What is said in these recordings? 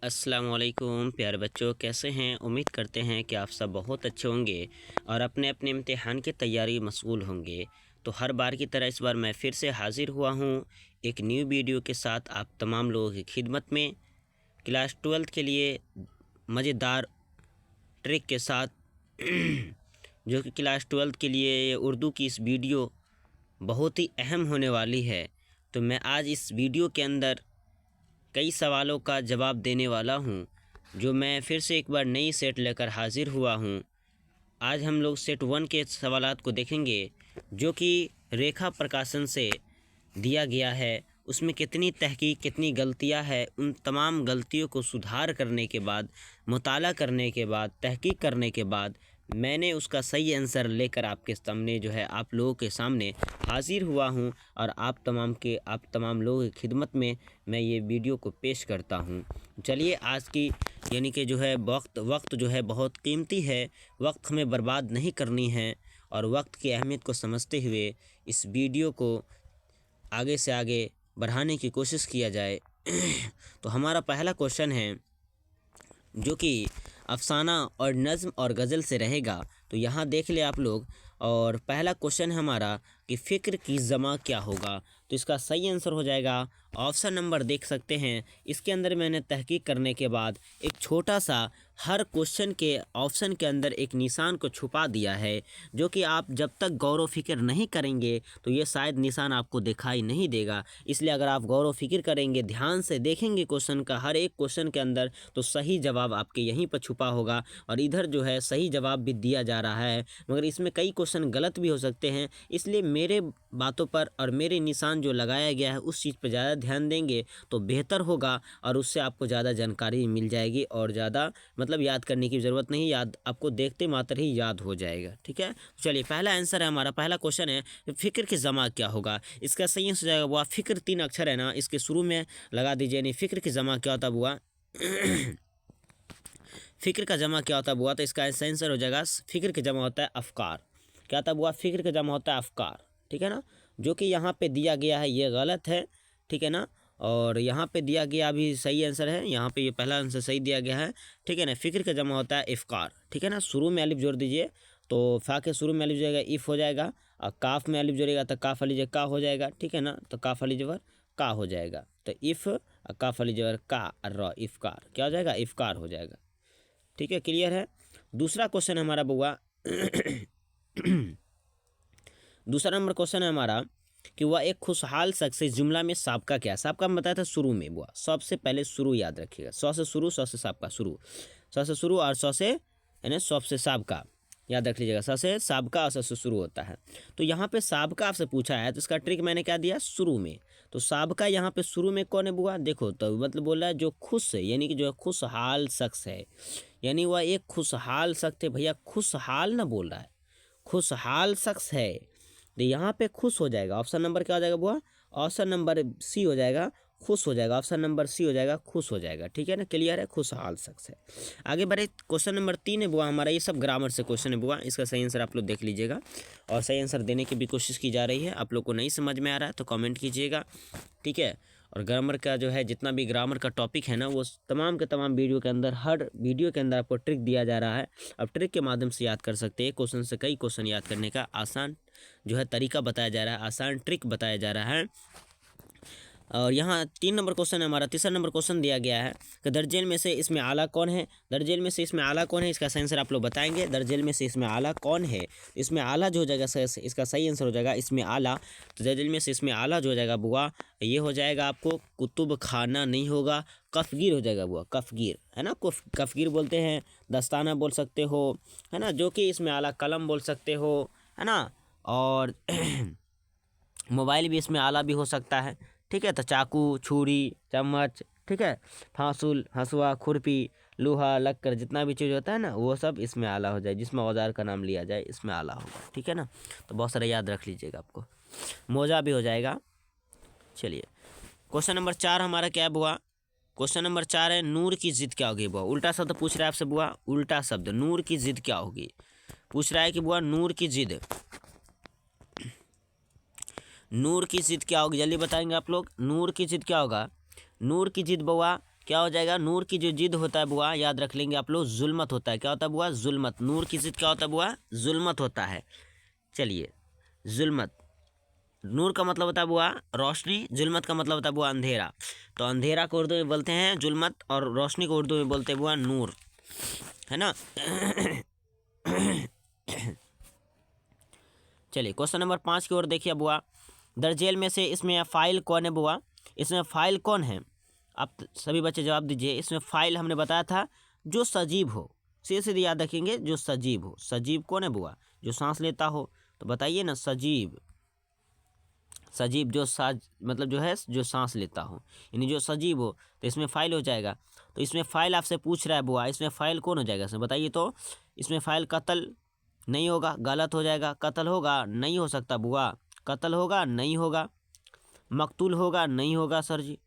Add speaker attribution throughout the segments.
Speaker 1: अस्सलाम वालेकुम प्यारे बच्चों, कैसे हैं। उम्मीद करते हैं कि आप सब बहुत अच्छे होंगे और अपने अपने इम्तिहान की तैयारी मशगूल होंगे। तो हर बार की तरह इस बार मैं फिर से हाज़िर हुआ हूँ एक न्यू वीडियो के साथ आप तमाम लोगों की खिदमत में। क्लास 12 के लिए मज़ेदार ट्रिक के साथ जो कि क्लास 12 के लिए ये उर्दू की इस वीडियो बहुत ही अहम होने वाली है। तो मैं आज इस वीडियो के अंदर कई सवालों का जवाब देने वाला हूँ, जो मैं फिर से एक बार नई सेट लेकर हाज़िर हुआ हूँ। आज हम लोग सेट 1 के सवालात को देखेंगे, जो कि रेखा प्रकाशन से दिया गया है। उसमें कितनी तहकीक, कितनी गलतियाँ हैं, उन तमाम गलतियों को सुधार करने के बाद, मुताला करने के बाद, तहकीक करने के बाद मैंने उसका सही आंसर लेकर आपके सामने जो है आप लोगों के सामने हाज़िर हुआ हूँ और आप तमाम लोगों की खिदमत में मैं ये वीडियो को पेश करता हूँ। चलिए आज की यानी कि जो है वक्त जो है बहुत कीमती है, वक्त हमें बर्बाद नहीं करनी है और वक्त की अहमियत को समझते हुए इस वीडियो को आगे से आगे बढ़ाने की कोशिश किया जाए। तो हमारा पहला क्वेश्चन है, जो कि अफसाना और नज़्म और गज़ल से रहेगा। तो यहाँ देख ले आप लोग। और पहला क्वेश्चन है हमारा कि फ़िक्र की ज़मा क्या होगा। तो इसका सही आंसर हो जाएगा ऑप्शन नंबर, देख सकते हैं इसके अंदर मैंने तहकीक करने के बाद एक छोटा सा हर क्वेश्चन के ऑप्शन के अंदर एक निशान को छुपा दिया है, जो कि आप जब तक गौर व फिक्र नहीं करेंगे तो ये शायद निशान आपको दिखाई नहीं देगा। इसलिए अगर आप गौर व फिक्र करेंगे, ध्यान से देखेंगे क्वेश्चन का हर एक क्वेश्चन के अंदर, तो सही जवाब आपके यहीं पर छुपा होगा। और इधर जो है सही जवाब भी दिया जा रहा है, मगर इसमें कई क्वेश्चन गलत भी हो सकते हैं। इसलिए मेरे बातों पर और मेरे निशान जो लगाया गया है उस चीज़ पर ज़्यादा ध्यान देंगे तो बेहतर होगा और उससे आपको ज़्यादा जानकारी मिल जाएगी और ज़्यादा मतलब याद करने की ज़रूरत नहीं, याद आपको देखते मात्र ही याद हो जाएगा। ठीक है, तो चलिए पहला आंसर है हमारा। पहला क्वेश्चन है फ़िक्र की जमा क्या होगा। इसका सही आंसर हो जाएगा बुआ फ़िक्र। 3 अक्षर है ना, इसके शुरू में लगा दीजिए। नहीं, फ़िक्र की जमा क्या होता है बुआ? फ़िक्र का जमा क्या होता है बुआ? तो इसका सही आंसर हो जाएगा फ़िक्र का जमा होता है अफ़कार। क्या होता है बुआ? फ़िक्र का जमा होता है अफ़कार। ठीक है ना, जो कि यहाँ पे दिया गया है ये गलत है। ठीक है ना, और यहाँ पे दिया गया भी सही आंसर है। यहाँ पे ये पहला आंसर सही दिया गया है। ठीक है ना, फ़िक्र का जमा होता है इफ़कार। ठीक है ना, शुरू में अलिफ जोड़ दीजिए तो फ़ा के शुरू में अलिफ जोड़ेगा इफ़ हो जाएगा, और काफ में अलिफ जोड़ेगा तो काफ अली जबर का हो जाएगा। ठीक है ना, तो काफ अली जबर का हो जाएगा, तो इफ़ काफ अली जबर का र इफ़कार क्या हो जाएगा? इफ़कार हो जाएगा। ठीक है, क्लियर है। दूसरा क्वेश्चन हमारा बुआ दूसरा नंबर क्वेश्चन है हमारा कि वह एक खुशहाल शख्स इस जुमला में साबका क्या है। साबका हम बताया था शुरू में बुआ, सबसे पहले शुरू याद रखिएगा। सौ से शुरू, सौ से साबका शुरू, सौ से शुरू और सौ से यानी सौ से साबका याद रख लीजिएगा। सौ से साबका और सौ से शुरू होता है। तो यहाँ पे साबका आपसे पूछा है तो इसका ट्रिक मैंने क्या दिया शुरू में। तो साबका यहाँ पे शुरू में कौन है बुआ? देखो, तो मतलब बोल रहा है जो खुश है, यानी कि जो खुशहाल शख्स है, यानी वह एक खुशहाल शख्स है। भैया खुशहाल ना बोल रहा है, खुशहाल शख्स है। तो यहाँ पे खुश हो जाएगा। ऑप्शन नंबर क्या हो जाएगा बुआ? ऑप्शन नंबर सी हो जाएगा, खुश हो जाएगा। ऑप्शन नंबर सी हो जाएगा, खुश हो जाएगा। ठीक है ना, क्लियर है, खुशहाल शख्स है। आगे बढ़े, क्वेश्चन नंबर 3 है बुआ हमारा। ये सब ग्रामर से क्वेश्चन है बुआ, इसका सही आंसर आप लोग देख लीजिएगा और सही आंसर देने की भी कोशिश की जा रही है। आप लोग को नहीं समझ में आ रहा है तो कमेंट कीजिएगा। ठीक है, और ग्रामर का जो है जितना भी ग्रामर का टॉपिक है ना, वो तमाम के तमाम वीडियो के अंदर, हर वीडियो के अंदर आपको ट्रिक दिया जा रहा है। अब ट्रिक के माध्यम से याद कर सकते हैं। क्वेश्चन से कई क्वेश्चन याद करने का आसान जो है तरीका बताया जा रहा है, आसान ट्रिक बताया जा रहा है। और यहाँ 3 नंबर क्वेश्चन है हमारा। तीसरा नंबर क्वेश्चन दिया गया है कि दर्जेल में से इसमें आला कौन है। दर्जेल में से इसमें आला कौन है, इसका सही आंसर आप लोग बताएंगे। दर्जेल में से इसमें आला कौन है, इसमें आला जो हो जाएगा इसका सही आंसर हो जाएगा इसमें आला। तो दर्जेल में से इसमें आला जो हो जाएगा बुआ, ये हो जाएगा आपको कुतुब खाना नहीं होगा, कफगीर हो जाएगा बुआ। कफगीर है ना, कफगीर बोलते हैं, दस्ताना बोल सकते हो, है ना, जो कि इसमें आला कलम बोल सकते हो, है ना, और मोबाइल भी इसमें आला भी हो सकता है। ठीक है, तो चाकू, छुरी, चम्मच, ठीक है, फांसुल, हंसुआ, खुरपी, लोहा, लक्कर, जितना भी चीज़ होता है ना वो सब इसमें आला हो जाए। जिसमें औजार का नाम लिया जाए इसमें आला होगा। ठीक है ना, तो बहुत सारा याद रख लीजिएगा आपको। मोजा भी हो जाएगा। चलिए क्वेश्चन नंबर 4 हमारा क्या है बुआ? क्वेश्चन नंबर 4 है नूर की जिद क्या होगी बुआ? उल्टा शब्द पूछ रहा है आपसे बुआ, उल्टा शब्द, नूर की जिद क्या होगी पूछ रहा है कि बुआ नूर की जिद, नूर की जिद क्या होगी? जल्दी बताएंगे आप लोग, नूर की जिद क्या होगा? नूर की जिद बउआ क्या हो जाएगा, नूर की जो जिद होता है बुआ, याद रख लेंगे आप लोग, जुल्मत होता है। क्या होता है बुआ, जुल्मत। नूर की जिद क्या होता है बुआ, जुल्मत होता है। चलिए, जुल्मत, नूर का मतलब होता है बुआ रोशनी, जुल्मत का मतलब होता है बुआ अंधेरा। तो अंधेरा को उर्दू में बोलते हैं जुल्मत, और रोशनी को उर्दू में बोलते हैं बुआ नूर, है ना। चलिए क्वेश्चन नंबर 5 की ओर देखिए बुआ। दर्जेल में से इसमें फाइल कौन है बुआ, इसमें फाइल कौन है, आप सभी बच्चे जवाब दीजिए। इसमें फाइल हमने बताया था जो सजीव हो, सीधे सीधे याद रखेंगे, जो सजीव हो। सजीव कौन है बुआ, जो सांस लेता हो, तो बताइए ना, सजीव। सजीव जो मतलब जो है जो सांस लेता हो, यानी जो सजीव हो, तो इसमें फाइल हो जाएगा। तो इसमें फाइल आपसे पूछ रहा है बुआ, इसमें फाइल कौन हो जाएगा, इसमें बताइए। तो इसमें फाइल कत्ल नहीं होगा, गलत हो जाएगा। कत्ल होगा, नहीं हो सकता बुआ। कत्ल होगा, नहीं होगा। मकतूल होगा, नहीं होगा सर जी,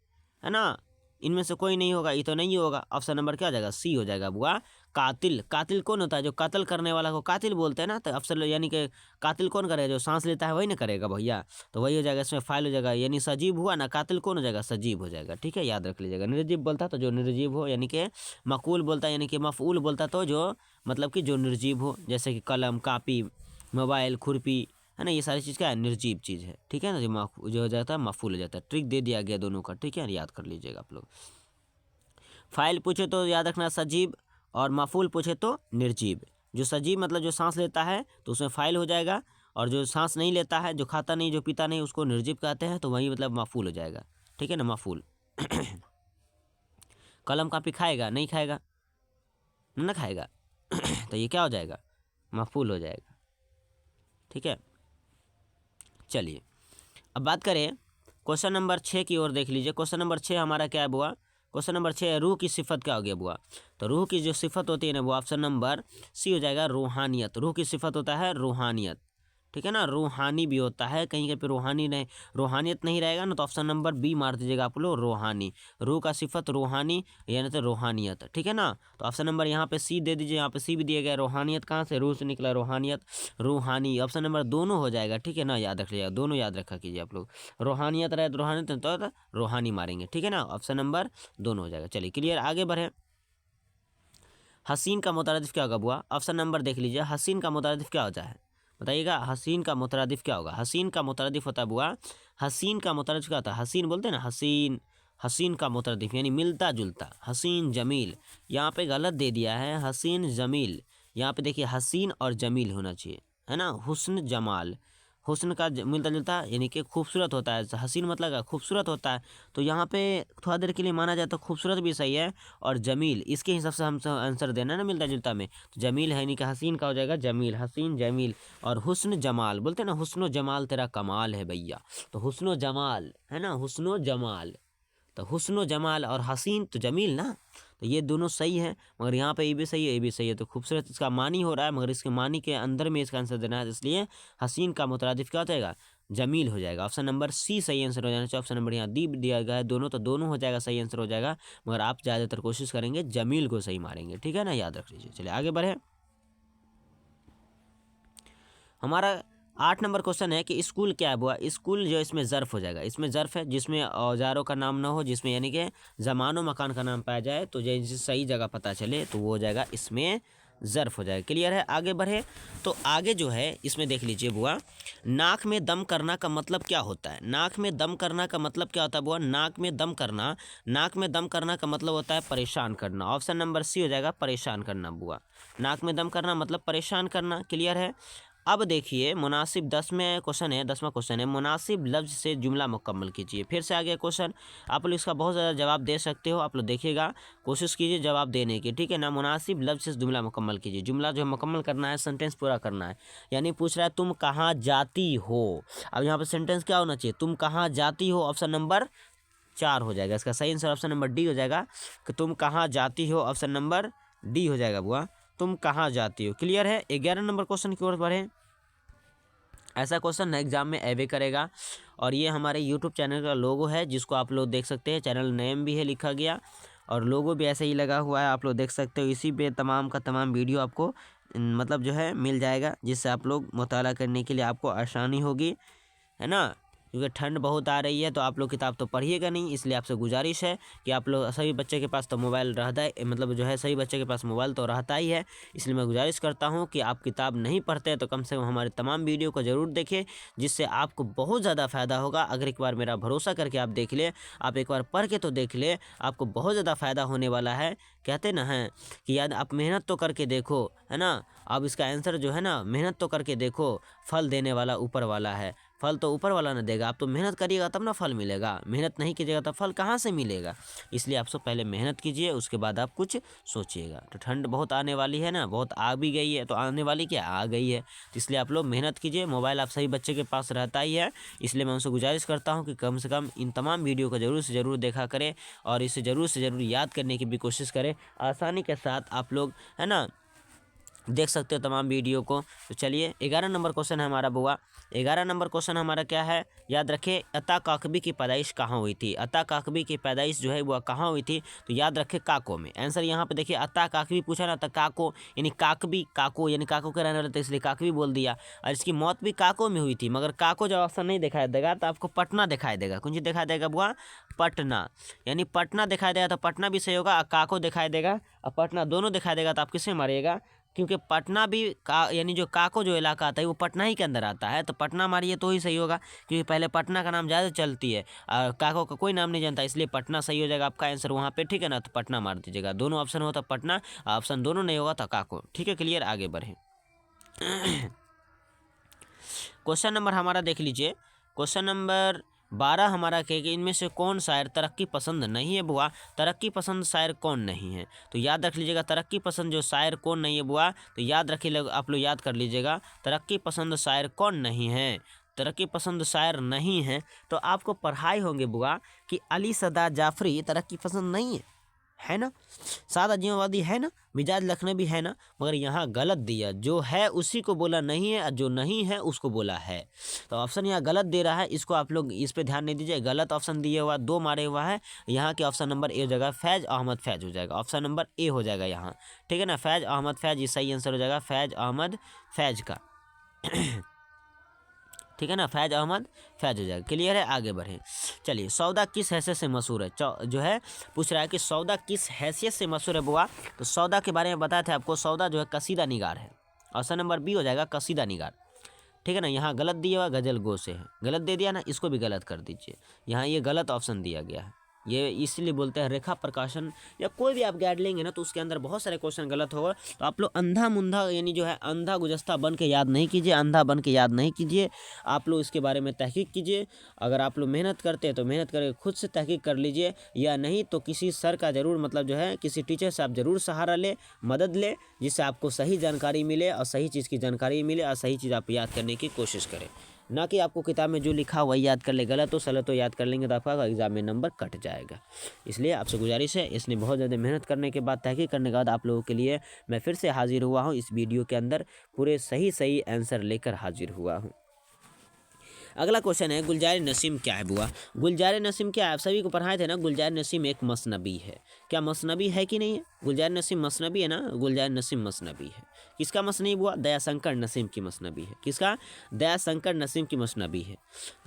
Speaker 1: है ना। इनमें से कोई नहीं होगा, ये तो नहीं होगा। ऑप्शन नंबर क्या हो जाएगा, सी हो जाएगा बुआ। कातिल, कातिल कौन होता है, जो कत्ल करने वाला को कातिल बोलते हैं ना। तो ऑप्शन यानी कि कातिल कौन करेगा, जो सांस लेता है वही ना करेगा भैया। तो वही हो जाएगा, इसमें फाइल हो जाएगा, यानी सजीव हुआ ना। कातिल कौन हो जाएगा, सजीव हो जाएगा। ठीक है, याद रख लीजिएगा। निर्जीव बोलता तो जो निर्जीव हो, यानी कि मकूल बोलता है, यानी कि मफूल बोलता तो जो मतलब कि जो निर्जीव हो, जैसे कि कलम, कापी, मोबाइल, खुरपी, है ना। ये सारी चीज़ क्या है, निर्जीव चीज़ है। ठीक है ना, जो हो जाता है मफूल हो जाता है। ट्रिक दे दिया गया दोनों का, ठीक है, याद कर लीजिएगा आप लोग। फाइल पूछे तो याद रखना सजीव, और मफूल पूछे तो निर्जीव। जो सजीव मतलब जो सांस लेता है तो उसमें फाइल हो जाएगा, और जो सांस नहीं लेता है, जो खाता नहीं, जो पीता नहीं, उसको निर्जीव कहते हैं, तो वही मतलब मफूल हो जाएगा। ठीक है ना, मफूल। कलम कापी खाएगा, नहीं खाएगा, ना खाएगा। तो ये क्या हो जाएगा, मफूल हो जाएगा। ठीक है, चलिए अब बात करें क्वेश्चन नंबर 6 की ओर देख लीजिए। क्वेश्चन नंबर 6 हमारा क्या है बुआ, क्वेश्चन नंबर 6 है रूह की सिफत क्या हो गया बुआ। तो रूह की जो सिफत होती है ना वो ऑप्शन नंबर सी हो जाएगा, रूहानियत। रूह की सिफत होता है रूहानियत। ठीक है ना, रूहानी भी होता है, कहीं कहीं पे रूहानी नहीं, रूहानियत नहीं रहेगा ना, तो ऑप्शन नंबर बी मार दीजिएगा आप लोग, रूहानी। रूह का सिफत रूहानी, यानी तो रूहानियत। ठीक है ना, तो ऑप्शन नंबर यहाँ पे सी दे दीजिए, यहाँ पे सी भी दिया गया। रूहानियत कहाँ से, रूह से निकला, रूहानियत, रूहानी। ऑप्शन नंबर दोनों हो जाएगा। ठीक है ना, याद रख लीजिएगा, दोनों याद रखा कीजिए आप लोग। रूहानियत रहे तो रूहानियत, तो रूहानी मारेंगे। ठीक है ना, ऑप्शन नंबर दोनों हो जाएगा। चलिए क्लियर, आगे बढ़े। हसीन का मुतरदिफ क्या होगा बुआ, ऑप्शन नंबर देख लीजिए। हसीन का मुतरदिफ क्या होता है, बताइएगा। हसीन का मुतरदिफ क्या होगा, हसीन का मुतरदिफ होता है बुआ, हसीन का मुतरदिफ क्या होता है, हसीन बोलते हैं ना, हसीन। हसीन का मुतरदिफ यानी मिलता जुलता। हसीन जमील, यहाँ पे गलत दे दिया है, हसीन जमील। यहाँ पे देखिए हसीन और जमील होना चाहिए, है ना। हुस्न जमाल, हुस्न का मिलता जुलता यानी कि खूबसूरत होता है। हसीन मतलब क्या, खूबसूरत होता है। तो यहाँ पे थोड़ा देर के लिए माना जाए तो खूबसूरत भी सही है, और जमील इसके हिसाब से हम आंसर देना है ना, मिलता जुलता में। तो जमील है, यानी कि हसीन का हो जाएगा जमील, हसीन जमील। और हुस्न जमाल बोलते हैं ना, हुस्नो जमाल तेरा कमाल है भैया। तो हुस्नो जमाल, है ना, हुस्नो जमाल। तो हुस्नो जमाल और हसीन तो जमील ना, तो ये दोनों सही है। मगर यहाँ पे ये भी सही है, ये भी सही है। तो खूबसूरत इसका मानी हो रहा है, मगर इसके मानी के अंदर में इसका आंसर देना है, इसलिए हसीन का मुतरादिफ क्या हो जाएगा, जमील हो जाएगा। ऑप्शन नंबर सी सही आंसर हो जाना चाहिए। ऑप्शन नंबर यहाँ डी दिया गया है दोनों, तो दोनों हो जाएगा, सही आंसर हो जाएगा। मगर आप ज़्यादातर कोशिश करेंगे जमील को सही मारेंगे। ठीक है ना, याद रख लीजिए। चलिए आगे बढ़े। हमारा 8 नंबर क्वेश्चन है कि स्कूल क्या है बुआ। स्कूल जो इसमें ज़र्फ हो जाएगा, इसमें ज़र्फ है जिसमें औजारों का नाम ना हो, जिसमें यानी कि ज़मानो मकान का नाम पाया जाए, तो जैसे सही जगह पता चले तो वो हो जाएगा, इसमें ज़र्फ हो जाएगा। क्लियर है, आगे बढ़े। तो आगे जो है इसमें देख लीजिए बुआ, नाक में दम करना का मतलब क्या होता है। नाक में दम करना का मतलब क्या होता है बुआ, नाक में दम करना, नाक में दम करना का मतलब होता है परेशान करना। ऑप्शन नंबर सी हो जाएगा, परेशान करना बुआ। नाक में दम करना मतलब परेशान करना। क्लियर है। अब देखिए मुनासिब 10वें क्वेश्चन है, 10वां क्वेश्चन है, मुनासिब लफ्ज़ से जुमला मुकम्मल कीजिए। फिर से आ गया क्वेश्चन, आप लोग इसका बहुत ज़्यादा जवाब दे सकते हो, आप लोग देखिएगा, कोशिश कीजिए जवाब देने की। ठीक है ना, मुनासिब लफ्ज़ से जुमला मुकम्मल कीजिए। जुमला जो है मुकम्मल करना है, सेंटेंस पूरा करना है। यानी पूछ रहा है तुम कहाँ जाती हो। अब यहाँ पर सेंटेंस क्या होना चाहिए, तुम कहाँ जाती हो। ऑप्शन नंबर 4 हो जाएगा, इसका सही आंसर ऑप्शन नंबर डी हो जाएगा, कि तुम कहाँ जाती हो। ऑप्शन नंबर डी हो जाएगा बुआ, तुम कहाँ जाती हो। क्लियर है। 11 नंबर क्वेश्चन की ओर बढ़े। ऐसा क्वेश्चन एग्जाम में एवे करेगा, और ये हमारे यूट्यूब चैनल का लोगो है, जिसको आप लोग देख सकते हैं। चैनल नेम भी है लिखा गया, और लोगो भी ऐसे ही लगा हुआ है, आप लोग देख सकते हो। इसी पे तमाम का तमाम वीडियो आपको मतलब जो है मिल जाएगा, जिससे आप लोग मुताला करने के लिए आपको आसानी होगी, है ना। क्योंकि ठंड बहुत आ रही है तो आप लोग किताब तो पढ़िएगा नहीं, इसलिए आपसे गुजारिश है कि आप लोग, सभी बच्चे के पास तो मोबाइल रहता है, मतलब जो है सभी बच्चे के पास मोबाइल तो रहता ही है, इसलिए मैं गुजारिश करता हूँ कि आप किताब नहीं पढ़ते हैं तो कम से कम हमारे तमाम वीडियो को ज़रूर देखें, जिससे आपको बहुत ज़्यादा फ़ायदा होगा। अगर एक बार मेरा भरोसा करके आप देख ले, आप एक बार पढ़ के तो देख ले, आपको बहुत ज़्यादा फ़ायदा होने वाला है। कहते ना हैं कि याद, आप मेहनत तो करके देखो, है ना, अब इसका आंसर जो है ना, मेहनत तो करके देखो, फल देने वाला ऊपर वाला है। फल तो ऊपर वाला ना देगा, आप तो मेहनत करिएगा तब ना फल मिलेगा, मेहनत नहीं कीजिएगा तो फल कहाँ से मिलेगा। इसलिए आप सब पहले मेहनत कीजिए, उसके बाद आप कुछ सोचिएगा। तो ठंड बहुत आने वाली है ना, बहुत आ भी गई है, तो आने वाली क्या, आ गई है, तो इसलिए आप लोग मेहनत कीजिए। मोबाइल आप सही बच्चे के पास रहता ही है, इसलिए मैं उनसे गुजारिश करता हूँ कि कम से कम इन तमाम वीडियो को ज़रूर से ज़रूर देखा करें और इसे ज़रूर से ज़रूर याद करने की भी कोशिश करें। आसानी के साथ आप लोग, है ना, देख सकते हो तमाम वीडियो को। तो चलिए 11 नंबर क्वेश्चन है हमारा बुआ। 11 नंबर क्वेश्चन हमारा क्या है, याद रखें, अता काकबी की पैदाइश कहाँ हुई थी। अता काकबी की पैदाइश जो है वो कहाँ हुई थी, तो याद रखें काको में। आंसर यहाँ पे देखिए, अता काकबी पूछा ना, तो काको यानी काकबी, काको यानी काको के रहने वाले थे, इसलिए काकबी बोल दिया। और इसकी मौत भी काको में हुई थी, मगर काको जब ऑप्शन नहीं दिखाई देगा तो आपको पटना दिखाई देगा। कौन चीज़ दिखाई देगा बुआ, पटना, यानी पटना दिखाई देगा तो पटना भी सही होगा, और काको दिखाई देगा और पटना दोनों दिखाई देगा तो आप किसे मारिएगा, क्योंकि पटना भी यानी जो काको जो इलाका आता है वो पटना ही के अंदर आता है, तो पटना मारिए तो ही सही होगा, क्योंकि पहले पटना का नाम ज़्यादा चलती है और काको का कोई नाम नहीं जानता, इसलिए पटना सही हो जाएगा आपका आंसर वहाँ पे, ठीक है ना। तो पटना मार दीजिएगा, दोनों ऑप्शन होता पटना, ऑप्शन दोनों नहीं होगा तो काको, ठीक है, क्लियर, आगे बढ़े। क्वेश्चन नंबर हमारा देख लीजिए, क्वेश्चन नंबर 12 हमारा कहे कि इनमें से कौन शायर तरक्की पसंद नहीं है बुआ। तरक्की पसंद शायर कौन नहीं है, तो याद रख लीजिएगा, तरक्की पसंद जो शायर कौन नहीं है बुआ, तो याद रखिए, आप लोग याद कर लीजिएगा, तरक्की पसंद शायर कौन नहीं है। तरक्की पसंद शायर नहीं है तो आपको पढ़ाई होंगे बुआ कि अली सदा जाफरी तरक्की पसंद नहीं है ना, सादा जीवनवादी है ना, मिजाज लखनवी है ना, मगर यहाँ गलत दिया, जो है उसी को बोला नहीं है और जो नहीं है उसको बोला है, तो ऑप्शन यहाँ गलत दे रहा है, इसको आप लोग इस पे ध्यान नहीं दीजिए। गलत ऑप्शन दिया हुआ, 2 मारे हुआ है, यहाँ के ऑप्शन नंबर ए हो जाएगा, फैज अहमद फैज हो जाएगा, ऑप्शन नंबर ए हो जाएगा यहाँ, ठीक है ना, फैज अहमद फैज, ये सही आंसर हो जाएगा, फैज अहमद फैज का। ठीक है ना, फैज अहमद फैज हो जाएगा, क्लियर है, आगे बढ़े। चलिए, सौदा किस हैसियत से मशहूर है, जो है पूछ रहा है कि सौदा किस हैसियत से मशहूर है बुआ, तो सौदा के बारे में बताया था आपको, सौदा जो है कसीदा निगार है, ऑप्शन नंबर बी हो जाएगा, कसीदा निगार, ठीक है ना। यहाँ गलत दिया हुआ गजल गो से है, गलत दे दिया ना, इसको भी गलत कर दीजिए, यहाँ ये गलत ऑप्शन दिया गया है, ये इसलिए बोलते हैं रेखा प्रकाशन या कोई भी आप गाइड लेंगे ना तो उसके अंदर बहुत सारे क्वेश्चन गलत होगा, तो आप लोग अंधा मुंधा यानी जो है अंधा गुजस्ता बन के याद नहीं कीजिए, अंधा बन के याद नहीं कीजिए, आप लोग इसके बारे में तहकीक कीजिए। अगर आप लोग मेहनत करते हैं तो मेहनत करके खुद से तहकीक कर लीजिए, या नहीं तो किसी सर का ज़रूर, मतलब जो है किसी टीचर से आप ज़रूर सहारा ले, मदद ले, जिससे आपको सही जानकारी मिले और सही चीज़ की जानकारी मिले और सही चीज़ आप याद करने की कोशिश करें, ना कि आपको किताब में जो लिखा वही याद कर ले, गलत हो सलत हो याद कर लेंगे तो आपका एग्जाम में नंबर कट जाएगा। इसलिए आपसे गुजारिश है, इसने बहुत ज़्यादा मेहनत करने के बाद, तहकीक करने के बाद आप लोगों के लिए मैं फिर से हाजिर हुआ हूँ, इस वीडियो के अंदर पूरे सही सही आंसर लेकर हाजिर हुआ हूँ। अगला क्वेश्चन है, गुलजार नसीम क्या है बुआ। गुलजार नसीम क्या है, आप सभी को पढ़ाए थे ना, गुलजार नसीम एक मसनबी है, क्या मसनबी है कि नहीं है, गुलजार नसीम मसनबी है ना, गुलजार नसीम मसनबी है, किसका मसनबी बुआ, दयाशंकर नसीम की मसनबी है, किसका, दयाशंकर नसीम की मसनबी है।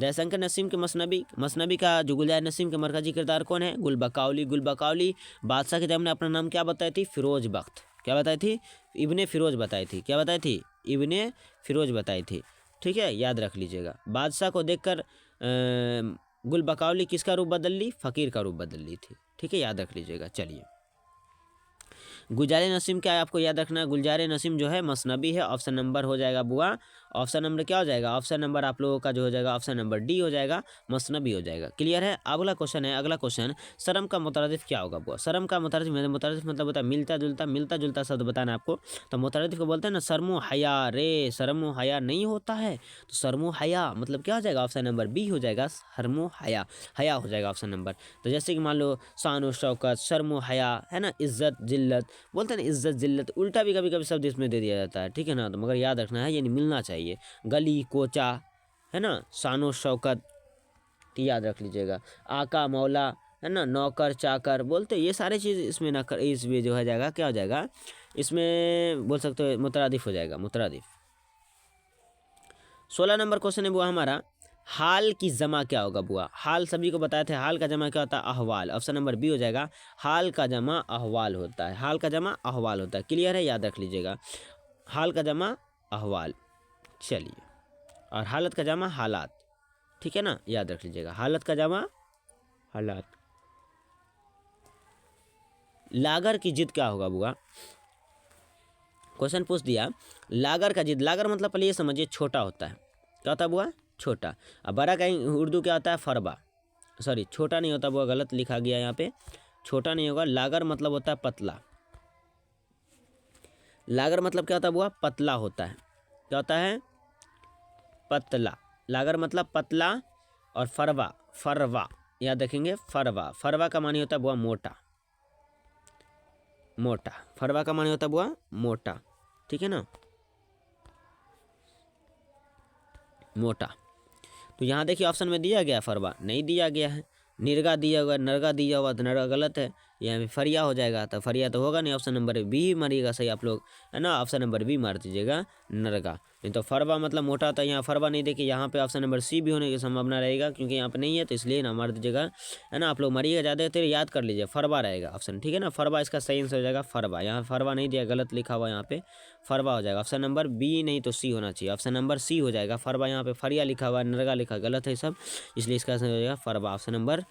Speaker 1: दयाशंकर नसीम के मसनबी का जो गुलजार नसीम के मरकजी किरदार कौन है, गुलबकावली। गुलबकावली बादशाह के जब ने अपना नाम क्या बताई थी, फिरोज बख्त, क्या बताई थी, इब्ने फिरोज बताई थी, क्या बताई थी, इब्ने फिरोज बताई थी, ठीक है, याद रख लीजिएगा। बादशाह को देखकर गुलबकावली किसका रूप बदल ली, फ़कीर का रूप बदल ली थी, ठीक है, याद रख लीजिएगा। चलिए, गुलजार नसीम क्या है आपको याद रखना है, गुलजार नसीम जो है मसनबी है, ऑप्शन नंबर हो जाएगा बुआ, ऑप्शन नंबर क्या हो जाएगा, ऑप्शन नंबर आप लोगों का जो हो जाएगा ऑप्शन नंबर डी हो जाएगा, मसनबी हो जाएगा, क्लियर है। अगला क्वेश्चन है, अगला क्वेश्चन, शर्म का मुतरदिफ क्या होगा बुआ। शर्म का मुतरदिफ मतलब होता है मिलता जुलता शब्द बताना आपको, तो मुतरदिफ को बोलते हैं ना शर्मो हया, रे शर्मो हया नहीं होता है तो शर्मो हया मतलब क्या हो जाएगा, ऑप्शन नंबर बी हो जाएगा, शर्मो हया, हया हो जाएगा ऑप्शन नंबर। तो जैसे कि मान लो शान व शौकत, शर्मो हया, है ना, इज्जत जिल्लत बोलते हैं ना, इज्जत जिल्लत उल्टा भी कभी कभी शब्द इसमें दे दिया जाता है, ठीक है ना, तो मगर याद रखना है यानी मिलना चाहिए, गली कोचा, है ना, शानो शौकत, तो याद रख लीजिएगा, आका मौला, है ना, नौकर चाकर बोलते, ये सारे चीज़ इसमें ना कर, इसमें जो है जाएगा क्या हो जाएगा, इसमें बोल सकते हो मुतरादिफ हो जाएगा, मुतरादिफ। 16 नंबर क्वेश्चन है वो हमारा, हाल की जमा क्या होगा बुआ? हाल सभी को बताए थे, हाल का जमा क्या होता है? अहवाल। ऑप्शन नंबर बी हो जाएगा, हाल का जमा अहवाल होता है। हाल का जमा अहवाल होता है। क्लियर है, याद रख लीजिएगा, हाल का जमा अहवाल। चलिए, और हालत का जमा हालात, ठीक है ना, याद रख लीजिएगा, हालत का जमा हालात। लागर की जिद क्या होगा बुआ? क्वेश्चन पूछ दिया, लागर का जिद। लागर मतलब पहले ये समझिए छोटा होता है। क्या होता है बुआ? छोटा। अब बड़ा का उर्दू क्या होता है? फरबा। सॉरी, छोटा नहीं होता बुआ, गलत लिखा गया यहाँ पे, छोटा नहीं होगा। लागर मतलब होता है पतला। लागर मतलब क्या होता है बुआ? पतला होता है। क्या होता है? पतला। लागर मतलब पतला। और फरवा, फरवा याद रखेंगे, फरवा। फरवा का मानी होता है बुआ मोटा। मोटा, फरवा का मानी होता है बुआ मोटा, ठीक है ना, मोटा। तो यहाँ देखिए ऑप्शन में दिया गया फरवा, नहीं दिया गया है। निरगा दिया हुआ, नरगा दिया हुआ, तो नरगा गलत है। यहाँ पे फरिया हो जाएगा, तो फरिया तो होगा नहीं। ऑप्शन नंबर बी मारिएगा सही आप लोग, है ना, ऑप्शन नंबर बी मार दीजिएगा, नरगा। नहीं तो फरवा मतलब मोटा था, यहाँ फरवा नहीं देखिए, यहाँ पे ऑप्शन नंबर सी भी होने की संभावना रहेगा, क्योंकि यहाँ पे नहीं है, तो इसलिए ना मार दीजिएगा, है ना। आप लोग मारिएगा, ज़्यादा देर याद कर लीजिए, फरवा रहेगा ऑप्शन, ठीक है ना। फरवा इसका सही आंसर हो जाएगा, फरवा। यहाँ फरवा नहीं दिया, गलत लिखा हुआ यहाँ पे, फरवा हो जाएगा। ऑप्शन नंबर बी नहीं तो सी होना चाहिए, ऑप्शन नंबर सी हो जाएगा। फरवा यहाँ पे फरिया लिखा हुआ, नरगा लिखा, गलत है सब, इसलिए इसका आंसर हो जाएगा फरवा। ऑप्शन नंबर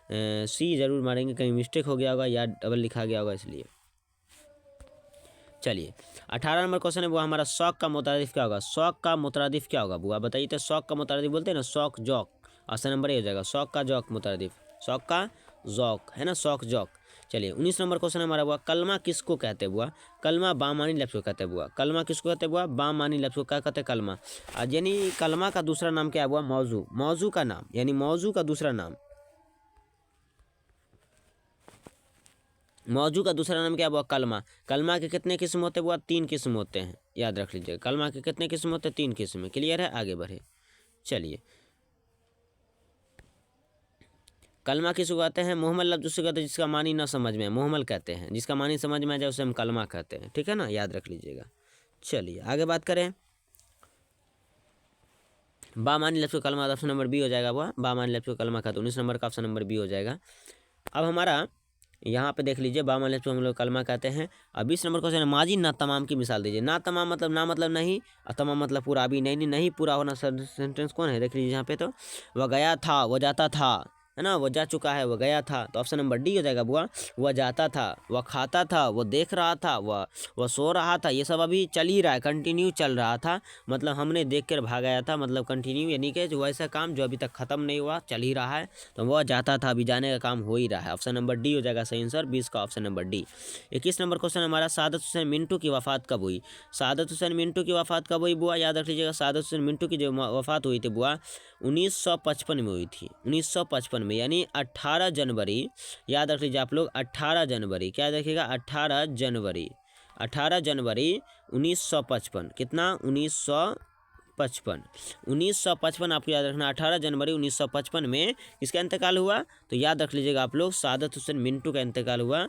Speaker 1: सी जरूर मारेंगे, कहीं मिस्टेक हो गया होगा या डबल लिखा गया होगा इसलिए। चलिए, 18 नंबर क्वेश्चन है वो हमारा, शौक का मुतारिफ क्या होगा? शौक का मुतारिफ क्या होगा बुआ बताइए तो? शौक का मुतारिफ बोलते हैं ना, शौक जौक। ऑप्शन नंबर ए हो जाएगा, शौक का जौक मुतारिफ, शौक का जौक, है ना, शौक जौक। चलिए, 19 नंबर क्वेश्चन हमारा बुआ, कलमा किसको कहते हैं बुआ? कलमा बामानी लफ्ज़ को कहते हैं बुआ। कलमा किसको कहते हैं बुआ? बामानी लफ्ज़ को क्या कहते हैं? कलमा। यानी कलमा का दूसरा नाम क्या है बुआ? मौजू। मौजू का नाम, यानी मौजू का दूसरा नाम, मौजू का दूसरा नाम क्या हुआ? कलमा। कलमा के कितने किस्म होते हैं बुआ? 3 किस्म होते हैं, याद रख लीजिए, कलमा के कितने किस्म होते हैं? 3 किस्म। क्लियर है, आगे बढ़े। चलिए, कलमा किसको कहते हैं? मुहम्मल लफ्ज़ उससे कहते हैं जिसका मानी ना समझ में, मुहम्मल कहते हैं, जिसका मानी समझ में आ जाए उसे हम कलमा कहते हैं, ठीक है ना, याद रख लीजिएगा। चलिए आगे बात करें, बामानी लफ्ज़ को कलमा, ऑप्शन नंबर बी हो जाएगा बुआ, बामानी लफ्ज़ को कलमा कहते हैं। 19 नंबर का ऑप्शन नंबर बी हो जाएगा। अब हमारा यहाँ पे देख लीजिए, बामा लफ्ज़ को हम लोग कलमा कहते हैं। अब 20 नंबर क्वेश्चन है, माजी ना तमाम की मिसाल दीजिए। ना तमाम मतलब ना मतलब नहीं, और तमाम मतलब पूरा। अभी नहीं नहीं, नहीं पूरा होना सेंटेंस कौन है, देख लीजिए यहाँ पे, तो वह गया था, वह जाता था, है ना, वह जा चुका है, वह गया था, तो ऑप्शन नंबर डी हो जाएगा बुआ। वह जाता था, वह खाता था, वह देख रहा था, वह सो रहा था, ये सब अभी चल ही रहा है, कंटिन्यू चल रहा था, मतलब हमने देख कर भागाया था, मतलब कंटिन्यू, यानी कि जो ऐसा काम जो अभी तक ख़त्म नहीं हुआ, चल ही रहा है, तो वह जाता था, अभी जाने का काम हो ही रहा है। ऑप्शन नंबर डी हो जाएगा सही आंसर, 20 का option number D. 21 number question हमारा, सादत हुसैन मिंटू की वफ़ात कब हुई? सादत हुसैन मिंटू की वफ़ात कब हुई बुआ? याद रख लीजिएगा, सादत हुसैन मिंटू की जो वफ़ात हुई थी बुआ, 1955 में हुई थी, 1955 में, यानी 18 जनवरी, याद रख लीजिए आप लोग, 18 जनवरी, क्या देखिएगा, 18 जनवरी, 18 जनवरी 1955, कितना? 1955, 1955 आपको याद रखना, 18 जनवरी 1955 में किसका इंतकाल हुआ? तो याद रख लीजिएगा आप लोग, सादत हुसैन मिंटू का इंतकाल हुआ।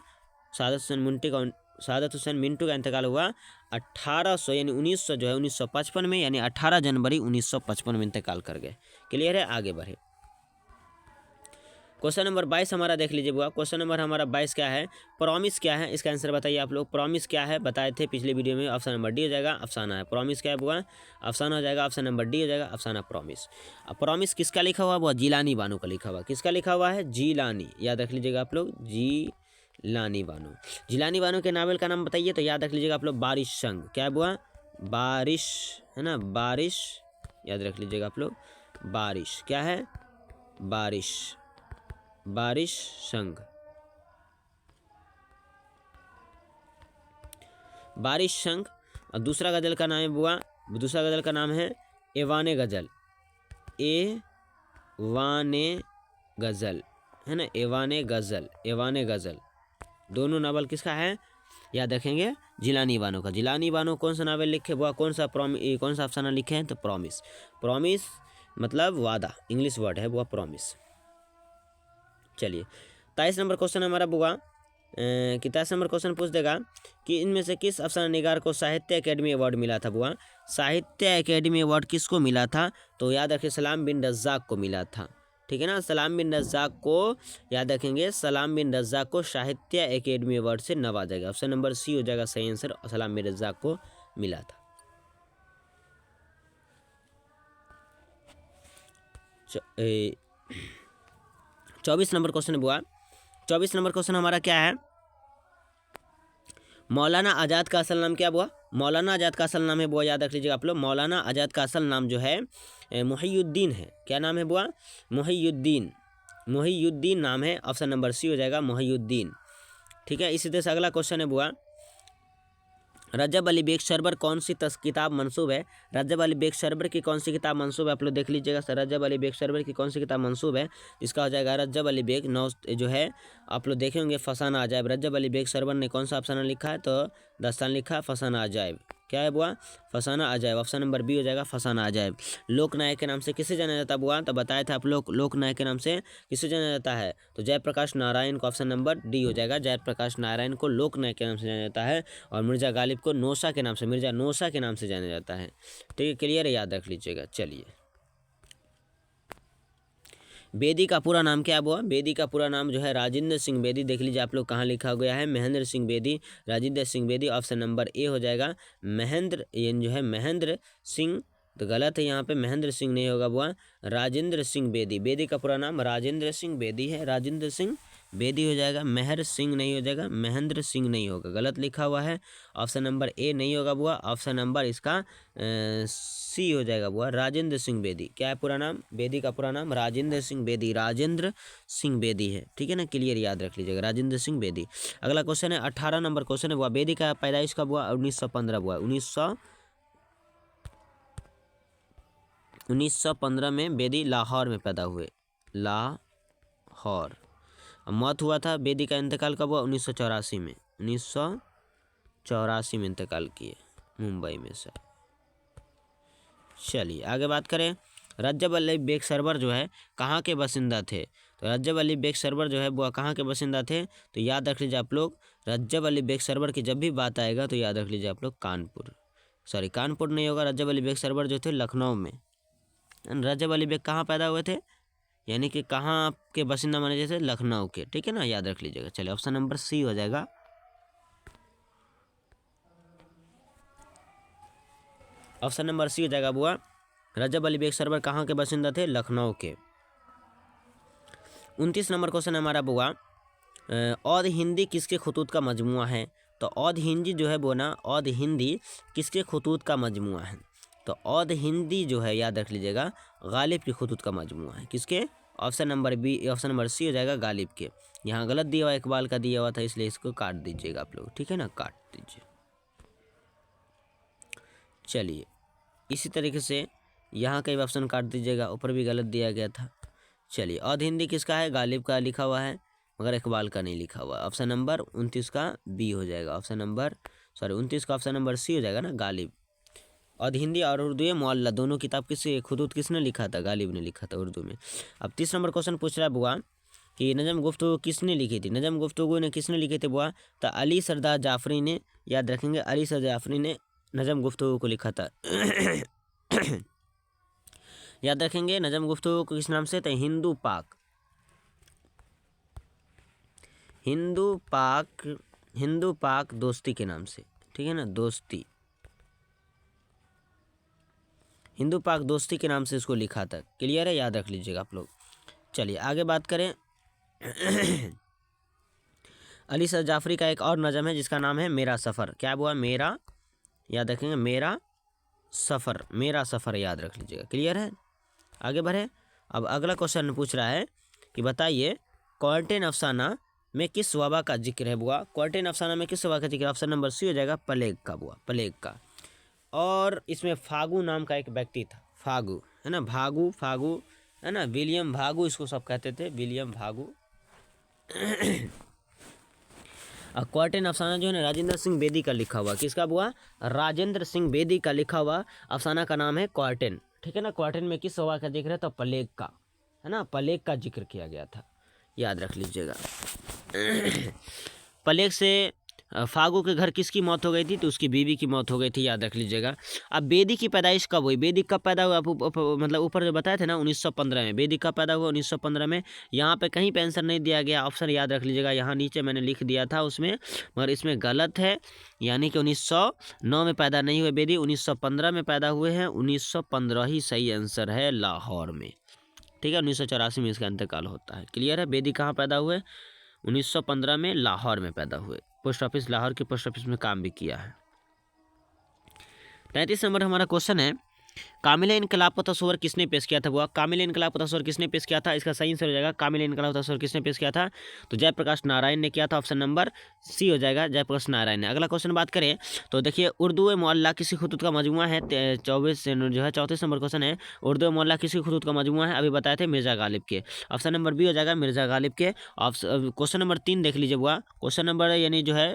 Speaker 1: सादत हुसैन मिंटू का इंतकाल हुआ 1800, यानी 1900 जो है 1955 में, यानी 18 जनवरी 1955 में इंतकाल कर गए। क्लियर है, आगे बढ़े। क्वेश्चन नंबर 22 हमारा देख लीजिए बुआ, क्वेश्चन नंबर हमारा 22 क्या है? प्रॉमिस क्या है? इसका आंसर बताइए आप लोग। प्रॉमिस क्या है बताए थे पिछले वीडियो में, ऑप्शन नंबर डी हो जाएगा, अफसाना है। प्रॉमिस क्या है बुआ? अफसाना हो जाएगा, ऑप्शन नंबर डी हो जाएगा, अफसाना प्रॉमिस। अब प्रॉमिस किसका लिखा हुआ बुआ? जिलानी बानो का लिखा हुआ। किसका लिखा हुआ है? जिलानी, याद रख लीजिएगा आप लोग, जिलानी बानो। जिलानी बानो के नावल का नाम बताइए, तो याद रख लीजिएगा आप लोग, बारिश संग। क्या है बुआ? बारिश, है ना, बारिश, याद रख लीजिएगा आप लोग, बारिश। क्या है? बारिश, बारिश संग, बारिश संग। और दूसरा गज़ल का नाम है बुआ, दूसरा गज़ल का नाम है एवाने गज़ल, एवाने गज़ल, है ना, एवाने गज़ल, एवाने गज़ल। दोनों नावल किसका है? याद रखेंगे, जिलानी बानो का। जिलानी बानो कौन सा नावल लिखे बुआ? कौन सा अफसाना लिखे हैं? तो प्रॉमिस। प्रॉमिस मतलब वादा, इंग्लिश वर्ड है बुआ, प्रॉमिस। चलिए, 23 नंबर क्वेश्चन हमारा बुआ, कि 10 नंबर क्वेश्चन पूछ देगा कि इनमें से किस अफसाना निगार को साहित्य अकेडमी अवार्ड मिला था बुआ। साहित्य अकेडमी अवार्ड किसको मिला था, तो याद रखिए सलाम बिन रज़्ज़ाक़ को मिला था। ठीक है ना, सलाम बिन रज़्ज़ाक़ को याद रखेंगे, सलाम बिन रज़्ज़ाक़ को साहित्य अकेडमी अवार्ड से नवाजा गया। ऑप्शन नंबर सी हो जाएगा सही आंसर, सलाम बिन रज़्ज़ाक़ को मिला था। 24 नंबर क्वेश्चन बुआ। 24 नंबर क्वेश्चन हमारा क्या है, मौलाना आज़ाद का असल नाम क्या बुआ। मौलाना आज़ाद का असल नाम है बुआ, याद रख लीजिएगा आप लोग, मौलाना आज़ाद का असल नाम जो है मुहियुद्दीन है। क्या नाम है बुआ, मुहियुद्दीन, मुहियुद्दीन नाम है। ऑप्शन नंबर सी हो जाएगा मुहियुद्दीन। ठीक है, इसी तरह से अगला क्वेश्चन है बुआ, रजब अली बेग सरवर कौन सी किताब मंसूब है। रजब अली बेग सरवर की कौन सी किताब मंसूब है, आप लोग देख लीजिएगा सर, रजब अली बेग सरवर की कौन सी किताब मंसूब है। इसका हो जाएगा रजब अली बेग नौ जो है आप लोग देखे होंगे फसाना अजायब। रजब अली बेग सरवर ने कौन सा अफसाना लिखा है, तो दास्तान लिखा है फसाना अजायब। क्या है बुआ, फसाना अजायब। ऑप्शन नंबर बी हो जाएगा फसाना अजायब। लोकनायक के नाम से किसे जाना जाता है बुआ, तो बताया था आप लोग लोकनायक के नाम से किसे जाना जाता है, तो जयप्रकाश नारायण को। ऑप्शन नंबर डी हो जाएगा, जयप्रकाश नारायण को लोकनायक के नाम से जाना जाता है। और मिर्ज़ा गालिब को नौशा के नाम से, मिर्ज़ा नौशा के नाम से जाना जाता है। ठीक है, क्लियर है, याद रख लीजिएगा। चलिए, बेदी का पूरा नाम क्या है बुआ। बेदी का पूरा नाम जो है राजेंद्र सिंह बेदी। देख लीजिए आप लोग कहाँ लिखा गया है, Mahendra Singh Bedi, Rajendra Singh Bedi. Option number A हो जाएगा महेंद्र, ये जो है महेंद्र सिंह, तो गलत है यहाँ पे, महेंद्र सिंह नहीं होगा बुआ, राजेंद्र सिंह बेदी। बेदी का पूरा नाम राजेंद्र सिंह बेदी है, राजेंद्र सिंह बेदी हो जाएगा। मेहर सिंह नहीं हो जाएगा, महेंद्र सिंह नहीं होगा, गलत लिखा हुआ है। ऑप्शन नंबर ए नहीं होगा बुआ, ऑप्शन नंबर इसका सी हो जाएगा बुआ, राजेंद्र सिंह बेदी। क्या है पूरा नाम, बेदी का पूरा नाम राजेंद्र सिंह बेदी, राजेंद्र सिंह बेदी है। ठीक है ना, क्लियर, याद रख लीजिएगा राजेंद्र सिंह बेदी। अगला क्वेश्चन है 18 नंबर क्वेश्चन है बुआ, बेदी का पैदाइश कब हुआ, 1915 बुआ, 1915 में बेदी लाहौर में पैदा हुए, लाहौर। मौत हुआ था बेदी का इंतकाल कब हुआ, 1984 में, 1984 में इंतकाल किए मुंबई में से। चलिए आगे बात करें, रजब अली बेग सरवर जो है कहाँ के बासिंदा थे, तो रजब अली बेग सरवर जो है वो कहाँ के बासिंदा थे, तो याद रख लीजिए आप लोग, रजब अली बेग सरवर की जब भी बात आएगा तो याद रख लीजिए आप लोग कानपुर, सॉरी कानपुर नहीं होगा, रजब अली बेग सरवर जो थे लखनऊ में। रजब अली बेग कहाँ पैदा हुए थे, यानी कि कहाँ के बासिंदा माने जैसे लखनऊ के। ठीक है ना, याद रख लीजिएगा। चलिए ऑप्शन नंबर सी हो जाएगा, ऑप्शन नंबर सी हो जाएगा बुआ, रजब अली बेग सरवर कहाँ के बासिंदा थे, लखनऊ के। 29 नंबर क्वेश्चन हमारा बुआ, औध हिंदी किसके खतूत का मजमुआ है, तो औध हिंदी जो है वो ना, औध हिंदी किसके खतूत का मजमुआ है, तो औध हिंदी जो है याद रख लीजिएगा गालिब की खतूत का मजमुआ है। किसके, option number B, option number C हो जाएगा गालिब के। यहाँ गलत दिया हुआ, इकबाल का दिया हुआ था, इसलिए इसको काट दीजिएगा आप लोग। ठीक है ना, काट दीजिए। चलिए इसी तरीके से यहाँ का भी ऑप्शन काट दीजिएगा, ऊपर भी गलत दिया गया था। चलिए औध हिंदी किसका है, गालिब का लिखा हुआ है, मगर इकबाल का नहीं लिखा हुआ। ऑप्शन नंबर 29 का बी हो जाएगा, ऑप्शन नंबर 29 का ऑप्शन नंबर सी हो जाएगा ना, गालिब। और हिंदी और उर्दू मुअल्ला दोनों किताब किससे खुतूत किसने लिखा था, गालिब ने लिखा था उर्दू में। अब 30 नंबर क्वेश्चन पूछ रहा है बुआ कि नजम गुफ्तगू किसने लिखी थी, नजम गुफ्तगू ने किसने लिखे थे बुआ, तो अली सरदार जाफरी ने, याद रखेंगे अली सरदार जाफरी ने नजम गुफ्तगू को लिखा था। याद रखेंगे नजम गुफ्तगू को किस नाम से, तो हिंदू पाक, हिंदू पाक, हिंदू पाक दोस्ती के नाम से। ठीक है ना, दोस्ती, हिंदू पाक दोस्ती के नाम से इसको लिखा था। क्लियर है, याद रख लीजिएगा आप लोग। चलिए आगे बात करें। अली सर जाफरी का एक और नज़म है जिसका नाम है मेरा सफ़र। क्या हुआ, मेरा, याद रखेंगे मेरा सफ़र, मेरा सफ़र याद रख लीजिएगा। क्लियर है, आगे बढ़े। अब अगला क्वेश्चन पूछ रहा है कि बताइए क्वारंटाइन अफसाना में किस वबा का जिक्र है बुआ, क्वारंटाइन अफसाना में किस वबा का जिक्र है, ऑप्शन नंबर सी हो जाएगा प्लेग का बुआ, प्लेग का। और इसमें फागू नाम का एक व्यक्ति था, फागू है ना, भागू, फागू है ना, विलियम भागू इसको सब कहते थे, विलियम भागू। और क्वारंटाइन अफसाना जो है ना राजेंद्र सिंह बेदी का लिखा हुआ, किसका बुआ, राजेंद्र सिंह बेदी का लिखा हुआ अफसाना का नाम है क्वारंटाइन। ठीक है ना, क्वारंटाइन में किस वबा का जिक्र है, तो प्लेग का, है ना, प्लेग का जिक्र किया गया था, याद रख लीजिएगा। प्लेग से फागू के घर किसकी मौत हो गई थी? तो उसकी बीवी की मौत हो गई थी, याद रख लीजिएगा। अब बेदी की पैदाइश कब हुई? बेदी कब पैदा हुआ? मतलब ऊपर जो बताए थे ना 1915 में। बेदी कब पैदा हुआ? 1915 में। यहाँ पे कहीं पे आंसर नहीं दिया गया, ऑप्शन याद रख लीजिएगा। यहाँ नीचे मैंने लिख दिया था उसमें, मगर इसमें गलत है। यानी कि 1909 में पैदा नहीं हुए बेदी, 1915 में पैदा हुए हैं। 1915 ही सही आंसर है, लाहौर में। ठीक है, 1984 में इसका इंतकाल होता है। क्लियर है? बेदी कहाँ पैदा हुए? 1915 में लाहौर में पैदा हुए। पोस्ट ऑफिस, लाहौर के पोस्ट ऑफिस में काम भी किया है। 33 नंबर हमारा क्वेश्चन है, कामिल इनकलाब का तस्वर किसने पेश किया था? वो कामिल इनकलाब का तस्वर किसने पेश किया था? इसका सही आंसर हो जाएगा कामिल इनकलाब का तस्वर किसने पेश किया था? तो जयप्रकाश नारायण ने किया था। ऑप्शन नंबर सी हो जाएगा, जयप्रकाश नारायण ने। अगला क्वेश्चन बात करें तो देखिए, उर्दू मोहल्ला किसी खुतूत का मजमुआ है? 34 नंबर क्वेश्चन है, उर्दू मोहल्ला किसी खुतूत का मजमुआ है? अभी बताए थे मिर्जा गालिब के। ऑप्शन नंबर बी हो जाएगा मिर्जा गालिब के। क्वेश्चन नंबर 3 देख लीजिए बुआ, क्वेश्चन नंबर यानी जो है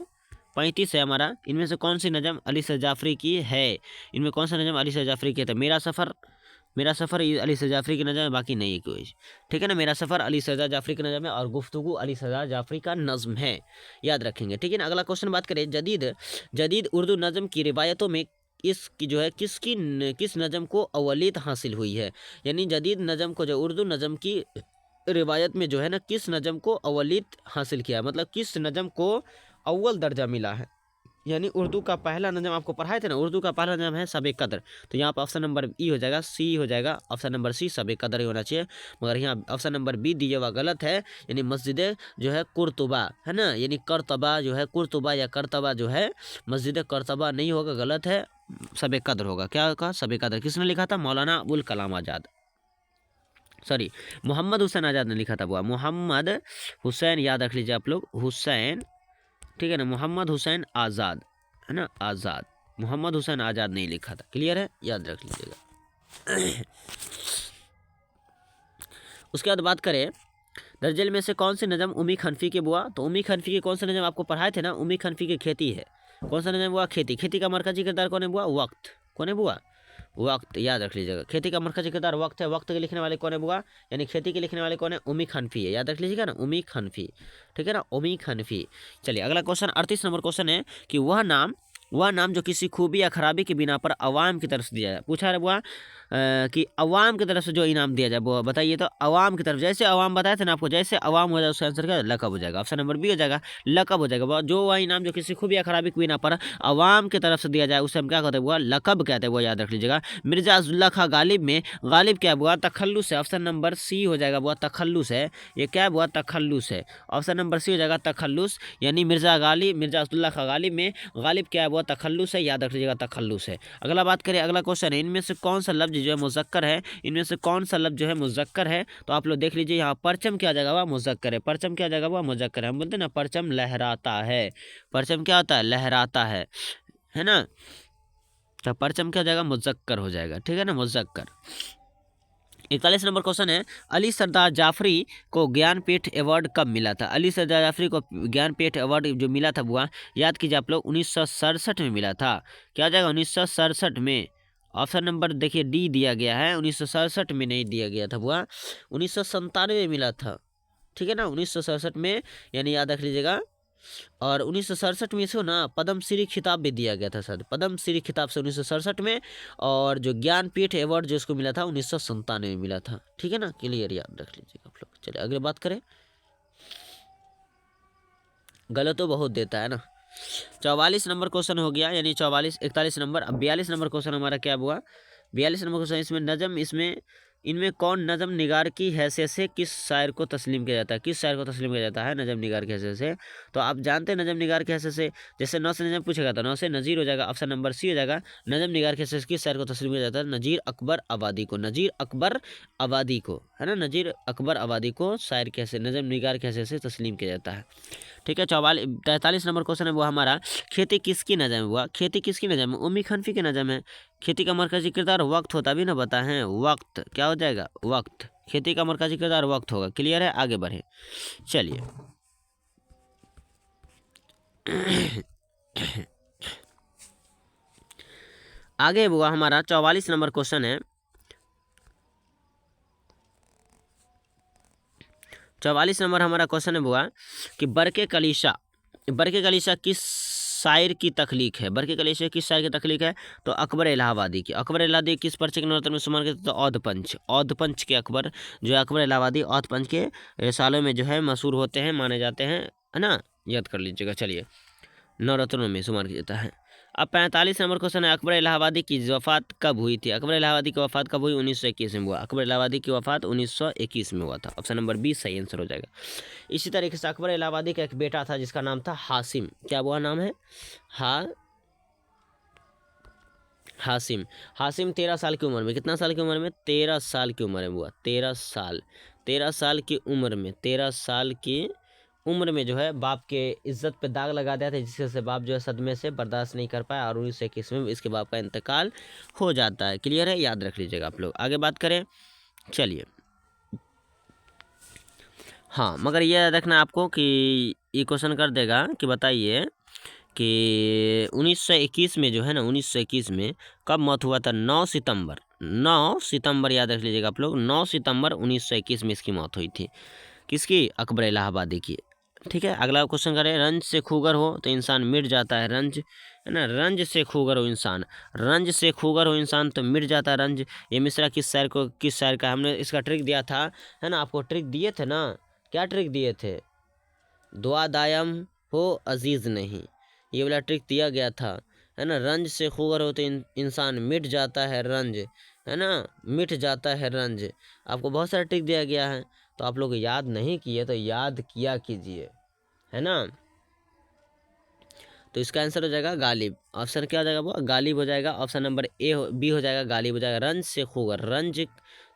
Speaker 1: 35 है हमारा। इनमें से कौन सी नज़म अली सर जाफरी की है? इनमें कौन सा नज़म अली सर जाफरी की है? तो मेरा सफ़र अली सर जाफरी की नज़म है, बाकी नहीं है कोई। ठीक है ना, मेरा सफ़र अली सर जाफरी की नज़म है और गुफ्तगू अली सर जाफरी का नज़म है, याद रखेंगे। ठीक है ना। अगला क्वेश्चन बात करें, जदीद उर्दू नज़म की रिवायतों में इसकी जो है किस नज़म को अवलियत हासिल हुई है? यानी जदीद नज़म को, जो उर्दू नज़म की रिवायत में जो है ना, किस नज़म को अवलियत हासिल किया है? मतलब किस नज़म को अव्वल दर्जा मिला है? यानी उर्दू का पहला नज़म आपको पढ़ाए थे ना, उर्दू का पहला नज़म है सबे कदर। तो यहाँ पर ऑप्शन नंबर ई हो जाएगा, सी हो जाएगा। ऑप्शन नंबर सी सबे कदर ही होना चाहिए, मगर यहाँ ऑप्शन नंबर बी दिया हुआ गलत है। यानी मस्जिद जो है कुर्तुबा है ना, यानी करतबा जो है, कुर्तुबा या करतबा जो है, मस्जिद करतबा नहीं होगा, गलत है, सबे कदर होगा। क्या होगा? सबे कदर। किसने लिखा था? मौलाना अबुल कलाम आज़ाद, सॉरी मोहम्मद हुसैन आज़ाद ने लिखा था। वो मोहम्मद हुसैन, याद रख लीजिए आप लोग, हुसैन। ठीक है ना, मोहम्मद हुसैन आज़ाद है ना, आज़ाद, मोहम्मद हुसैन आज़ाद नहीं लिखा था। क्लियर है, याद रख लीजिएगा। उसके बाद बात करें, दर्जल में से कौन सी नज़म उमी खनफी के बुआ? तो उमी खनफी के कौन सा नज़म आपको पढ़ाए थे ना, उमी खनफी की खेती है। कौन सा नज़म बुआ? खेती। खेती का मरकजी किरदार कौन है बुआ? वक्त। कौन है बुआ? वक्त, याद रख लीजिएगा। खेती का मरकजी किरदार वक्त है। वक्त के लिखने वाले कौन है बुआ? यानी खेती के लिखने वाले कौन है? उमी खनफी है, याद रख लीजिएगा ना, उमी खनफी। ठीक है ना, उमी खनफी। चलिए अगला क्वेश्चन 38 नंबर क्वेश्चन है कि वह नाम जो किसी खूबी या खराबी की बिना पर अवाम की तरफ से दिया जाए। पूछा है बुआ कि अवाम की तरफ से जो इनाम दिया जाए वो बताइए। तो अवाम की तरफ, जैसे अवाम बताए थे ना आपको, जैसे अवाम हो जाए उसका आंसर क्या? लकब हो जाएगा। ऑप्शन नंबर बी हो जाएगा, लकब हो जाएगा। जो वह इनाम जो किसी खूबी या खराबी की बिना पर अवाम की तरफ से दिया जाए उसे हम क्या कहते हैं? वो लकब कहते हैं, वो याद रख लीजिएगा। मिर्जा अब्दुल्ला खां गालिब में गालिब क्या हुआ? तखल्लुस है। ऑप्शन नंबर सी हो जाएगा, वो तखल्लुस है। ये क्या हुआ? तखल्लुस है। ऑप्शन नंबर सी हो जाएगा, तखल्लुस। यानी मिर्जा अब्दुल्ला खां गालिब में गालिब क्या है? वो तखल्लुस है, याद रख लीजिएगा, तखल्लुस है। अगला बात करें, अगला क्वेश्चन है, इनमें से कौन सा लफ्ज जो है मुज़क्कर है? इनमें से कौन सा लफ्ज जो है मुज़क्कर है? तो आप लोग देख लीजिए, यहाँ परचम क्या जाएगा? वह मुज़क्कर है। परचम क्या जाएगा? वह मुज़क्कर है। हम बोलते हैं ना, परचम लहराता है। परचम क्या होता है? लहराता है ना। तो परचम क्या हो जाएगा? मुज़क्कर हो जाएगा। ठीक है ना, मुज़क्कर। 41 नंबर क्वेश्चन है, अली सरदार जाफरी को ज्ञानपीठ अवार्ड कब मिला था? अली सरदार जाफरी को ज्ञानपीठ अवार्ड जो मिला था बुआ, याद कीजिए आप लोग, 1967 में मिला था। क्या हो जाएगा? 1967 में। ऑप्शन नंबर देखिए डी दिया गया है, 1967 में नहीं दिया गया था बुआ, 1997 में मिला था। ठीक है ना, 1967 में, यानी याद रख लीजिएगा। और 1967 में इसको ना पद्मश्री खिताब भी दिया गया था सर, पद्मश्री खिताब से 1967 में। और जो ज्ञानपीठ अवार्ड जो इसको मिला था 1997 में मिला था। ठीक है ना, क्लियर, याद रख लीजिएगा आप लोग। चलिए अगले बात करें, गलत तो बहुत देता है ना। 44 नंबर क्वेश्चन हो गया, यानी 44, 41 नंबर। अब 42 नंबर क्वेश्चन हमारा क्या हुआ? 42 नंबर क्वेश्चन, इसमें नज़म, इनमें कौन नज़म निगार की हैसियत से किस शायर को तस्लीम किया जाता है? किस शायर को तस्लीम किया जाता है नज़म निगार की हैसियत से? तो आप जानते हैं नज़म निगार की हैसियत से, जैसे नौ से नज़म पूछेगा तो नौ से नज़ीर हो जाएगा। ऑप्शन नंबर सी हो जाएगा, नज़म निगार की हैसियत से किस शायर को तस्लीम किया जाता है? नज़ीर अकबर आबादी को। नज़ीर अकबर आबादी को, है ना, नज़ीर अकबर आबादी को शायर की हैसियत, नज़म निगार की हैसियत से तस्लीम किया जाता है। ठीक है, 43 नंबर क्वेश्चन है वो हमारा, खेती किसकी नज़म है? हुआ खेती किसकी नज़म है? उम्मी खनफी की नज़म है। खेती का मरकजी किरदार वक्त होता भी ना, बता है वक्त। क्या हो जाएगा? वक्त। खेती का मरकजी किरदार वक्त होगा। क्लियर है, आगे बढ़े। चलिए आगे हुआ हमारा 44 नंबर क्वेश्चन है। 44 नंबर हमारा क्वेश्चन है बुआ कि बरके कलीशा बरक़े कलीसिया किस शायर की तख्लीक है? बरक़े कलीसिया किस शायर की तख्लीक है? तो अकबर इलाहाबादी की। अकबर इलाहाबादी किस पर्चे के नवरत्न में शुमार करते? तो औध पंच। औध पंच के अकबर जो है अकबर इलाहाबादी औध पंच के सालों में जो है मशहूर होते हैं, माने जाते हैं, है ना, याद कर लीजिएगा। चलिए, नवरत्नों में शुमार किया जाता है। अब 45 नंबर क्वेश्चन है, अकबर इलाहाबादी की वफात कब हुई थी? अकबर इलाहाबादी की वफात कब हुई? 1921 में हुआ। अकबर इलाहाबादी की वफात 1921 में हुआ था। ऑप्शन नंबर 20 सही आंसर हो जाएगा। इसी तरीके से अकबर इलाहाबादी का एक बेटा था जिसका नाम था हासिम। क्या वो नाम है? हासिम। हासिम 13 साल की उम्र में, कितना साल की उम्र में? 13 साल की उम्र में हुआ। 13 साल की उम्र में, 13 साल की उम्र में जो है बाप के इज्जत पे दाग लगा दिया था, जिससे से बाप जो है सदमे से बर्दाश्त नहीं कर पाया और 1921 में इसके बाप का इंतकाल हो जाता है। क्लियर है? याद रख लीजिएगा आप लोग। आगे बात करें, चलिए। हाँ, मगर यह याद रखना आपको कि ये क्वेश्चन कर देगा कि बताइए कि 1921 में जो है ना, 1921 में कब मौत हुआ था? 9 सितंबर। 9 सितंबर याद रख लीजिएगा आप लोग। 9 सितंबर 1921 में इसकी मौत हुई थी। किसकी? अकबर इलाहाबादी की। ठीक है, अगला क्वेश्चन करें। रंज से खूगर हो तो इंसान मिट जाता है। रंज, है ना, रंज से खूगर हो इंसान, रंज से खूगर हो इंसान तो मिट जाता है रंज। ये मिसरा किस शायर का? हमने इसका ट्रिक दिया था, है ना, आपको ट्रिक दिए थे ना। क्या ट्रिक दिए थे? दुआ दायम हो अजीज नहीं, ये वाला ट्रिक दिया गया था, है ना। रंज से खूगर हो तो इंसान मिट जाता है रंज, है ना, मिट जाता है रंज। आपको बहुत सारा ट्रिक दिया गया है, तो आप लोग याद नहीं किए तो याद किया कीजिए, है ना। तो इसका आंसर हो जाएगा गालिब। ऑप्शन क्या हो जाएगा? वो गालिब हो जाएगा। ऑप्शन नंबर बी हो जाएगा, गालिब हो जाएगा। रंज से खूगर, रंज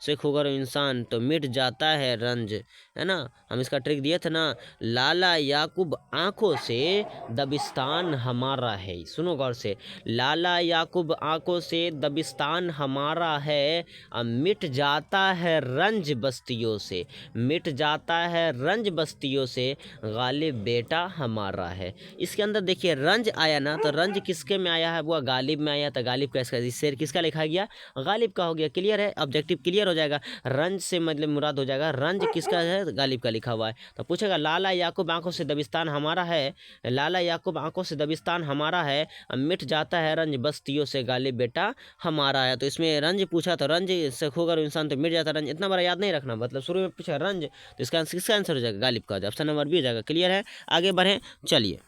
Speaker 1: से खूगर इंसान तो मिट जाता है रंज, है ना। हम इसका ट्रिक दिए थे ना। लाला याकूब आंखों से दबिस्तान हमारा है। सुनो गौर से, लाला याकूब आंखों से दबिस्तान हमारा है, अब मिट जाता है रंज बस्तियों से, मिट जाता है रंज बस्तियों से, गालिब बेटा हमारा है। इसके अंदर देखिए रंज आया ना, तो रंज किसके में आया है? वो गालिब में आया, तो गालिब का इसका शेर किसका लिखा गया? गालिब का हो गया। क्लियर है? ऑब्जेक्टिव क्लियर हो जाएगा। रंज से मतलब मुराद हो जाएगा रंज किसका है? गालिब का लिखा हुआ है। तो पूछेगा लाला याकूब आंखों से दबिस्तान हमारा है, लाला याकूब आंखों से दबिस्तान हमारा है, अब मिट जाता है रंज बस्तियों से, गालिब बेटा हमारा है। तो इसमें रंज पूछा, तो रंज से खोकर इंसान तो मिट जाता रंज, इतना बड़ा याद नहीं रखना। मतलब शुरू में पूछा रंज, तो इसका किसका आंसर हो जाएगा? गालिब का। ऑप्शन नंबर बी हो जाएगा। क्लियर है? आगे बढ़े, चलिए।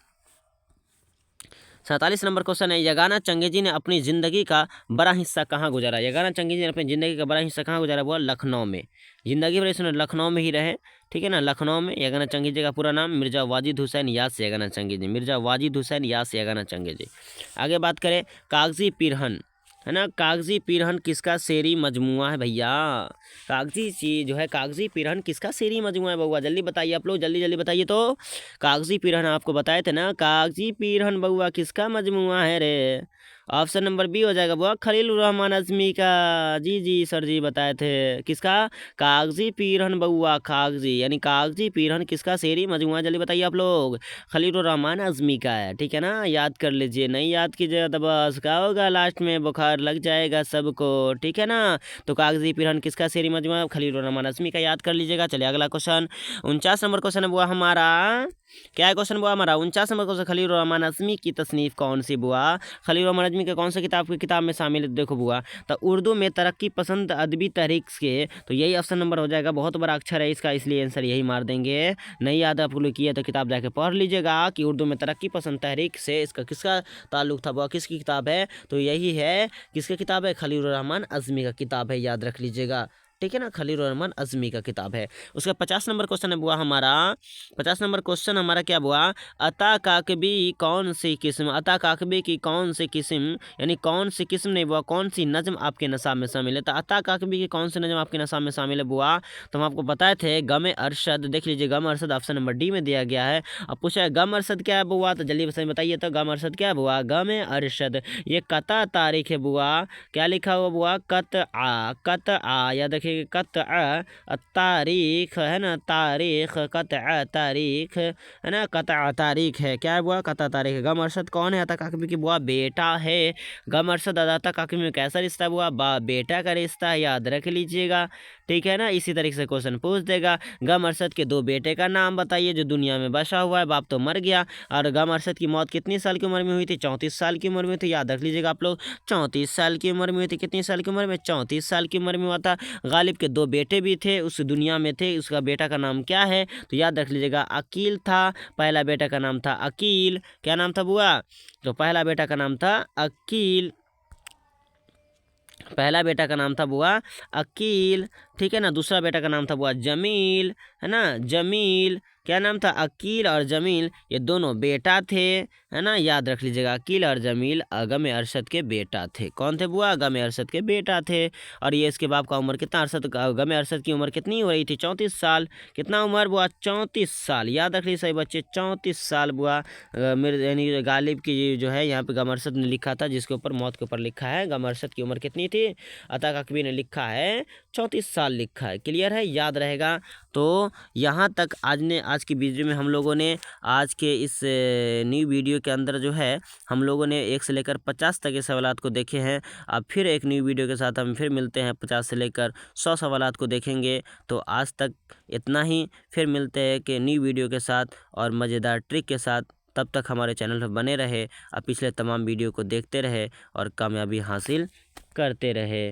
Speaker 1: 47 नंबर क्वेश्चन है, यगाना चंगेजी ने अपनी जिंदगी का बड़ा हिस्सा कहाँ गुजारा? यगाना चंगेजी ने अपनी जिंदगी का बड़ा हिस्सा कहाँ गुजारा? वो लखनऊ में। जिंदगी भर इसने लखनऊ में ही रहे, ठीक है ना, लखनऊ में। यगाना चंगेजी का पूरा नाम मिर्जा वाजिद हुसैन यास यगाना चंगेजी, मिर्जा वाजिद हुसैन यास यगाना चंगेजी। आगे बात करें, कागजी पिरहन, है ना, कागजी पिरहन किसका शेरी मजमुआ है भैया? कागजी चीज जो है, कागजी पिरहन किसका शेरी मजमुआ है बउआ? जल्दी बताइए आप लोग, जल्दी जल्दी बताइए। तो कागजी पिरहन आपको बताए थे ना, कागजी पिरहन बउआ किसका मजमुआ है रे? ऑप्शन नंबर बी हो जाएगा बुआ, खलीलुर रहमान अज़मी का। जी जी सर जी बताए थे। किसका? कागजी पिरहन बउआ, कागजी यानी कागजी पिरहन किसका शेरी मजमुआ? जल्दी बताइए आप लोग। खलीलुर रहमान अज़मी का है, ठीक है ना, याद कर लीजिए। नहीं याद कीजिएगा तो बस क्या होगा, लास्ट में बुखार लग जाएगा सबको, ठीक है ना। तो कागजी पिरहन किसका शेरी मजमुआ? खलीलुर रहमान अज़मी का, याद कर लीजिएगा। चलिए अगला क्वेश्चन, 49 नंबर क्वेश्चन है बुआ हमारा। क्या है क्वेश्चन बुआ हमारा? 49 नंबर क्वेश्चन, खलीलुर रहमान अज़मी की तसनीफ कौन सी बुआ? खलीलुर रहमान अज़मी के कौन सा किताब में शामिल है? देखो बुआ, तो उर्दू में तरक्की पसंद अदबी तहरीक के, तो यही ऑप्शन नंबर हो जाएगा। बहुत बड़ा अक्षर है इसका, इसलिए आंसर यही मार देंगे। नहीं याद आप लोग किया तो किताब जाके पढ़ लीजिएगा कि उर्दू में तरक्की पसंद तहरीक से इसका किसका ताल्लुक था बुआ, किसकी किताब है? तो यही है, किसकी किताब है? खलीलुर रहमान अज़मी का किताब है, याद रख लीजिएगा, ठीक है ना, खलीलुर रहमान अज़मी का किताब है। उसका 50 नंबर क्वेश्चन है बुआ हमारा। 50 नंबर क्वेश्चन हमारा क्या बुआ? अता काकबी कौन सी किस्म, अता काकबी की कौन सी किस्म, यानी कौन सी किस्म नहीं बुआ, कौन सी नज़म आपके नसाब में शामिल है? तो अता काकबी की कौन सी नज़म आपके नसाब में शामिल है बुआ? तो हम आपको बताए थे गम अरशद, देख लीजिए गम अरशद ऑप्शन नंबर डी में दिया गया है। अब पूछा है गम अरशद क्या है बुआ, तो जल्दी बताइए। तो गम अरशद क्या है बुआ? गम अरशद ये कता तारीख है बुआ। क्या लिखा हुआ बुआ? कत आ, कत आ, याद रखिए ठीक, कतआ तारीख है ना, तारीख, कतआ तारीख है ना, कतआ तारीख है, क्या है बुआ, कतआ तारीख है। गम अरशद कौन है, अता काकमी की बुआ बेटा है। गम अरशद अता काकमी में कैसा रिश्ता है बुआ, बाप बेटा का रिश्ता है, याद रख लीजिएगा, ठीक है ना। इसी तरीके से क्वेश्चन पूछ देगा, गम अरशद के 2 बेटे का नाम बताइए जो दुनिया में बसा हुआ है, बाप तो मर गया। और गम अरशद की मौत कितनी साल की उम्र में हुई थी, 34 साल की उम्र में थी, याद रख लीजिएगा आप लोग, 34 साल की उम्र में हुई थी। कितनी साल की उम्र में, 34 साल की उम्र में हुआ था। गालिब के 2 बेटे भी थे, उस दुनिया में थे, उसका बेटा का नाम क्या है, तो याद रख लीजिएगा अकील था, पहला बेटा का नाम था अकील। क्या नाम था बुआ, तो पहला बेटा का नाम था अकील, पहला बेटा का नाम था बुआ अकील, ठीक है ना। दूसरा बेटा का नाम था बुआ जमील, है ना, जमील। क्या नाम था, अकील और जमील, ये दोनों बेटा थे, है ना, याद रख लीजिएगा। अकील और जमील गम अरशद के बेटा थे। कौन थे बुआ, गम अरशद के बेटा थे। और ये इसके बाप का उम्र कितना, गम अरशद की उम्र कितनी हो रही थी, 34 साल। कितना उम्र बुआ, 34 साल, याद रख लीजिए सही बच्चे, 34 साल बुआ। मेरे यानी गालिब की जो है यहाँ पे गम अरशद ने लिखा था, जिसके ऊपर मौत के ऊपर लिखा है गम अरशद की उम्र कितनी थी, अता काकवी ने लिखा है 34 साल लिखा है। क्लियर है, याद रहेगा। तो यहाँ तक आज की वीडियो में हम लोगों ने आज के इस न्यू वीडियो के अंदर जो है हम लोगों ने 1 से लेकर 50 तक के सवालात को देखे हैं। अब फिर एक न्यू वीडियो के साथ हम फिर मिलते हैं, 50 से लेकर 100 सवालात को देखेंगे। तो आज तक इतना ही, फिर मिलते हैं कि न्यू वीडियो के साथ और मज़ेदार ट्रिक के साथ। तब तक हमारे चैनल पर बने रहे और पिछले तमाम वीडियो को देखते रहे और कामयाबी हासिल करते रहे।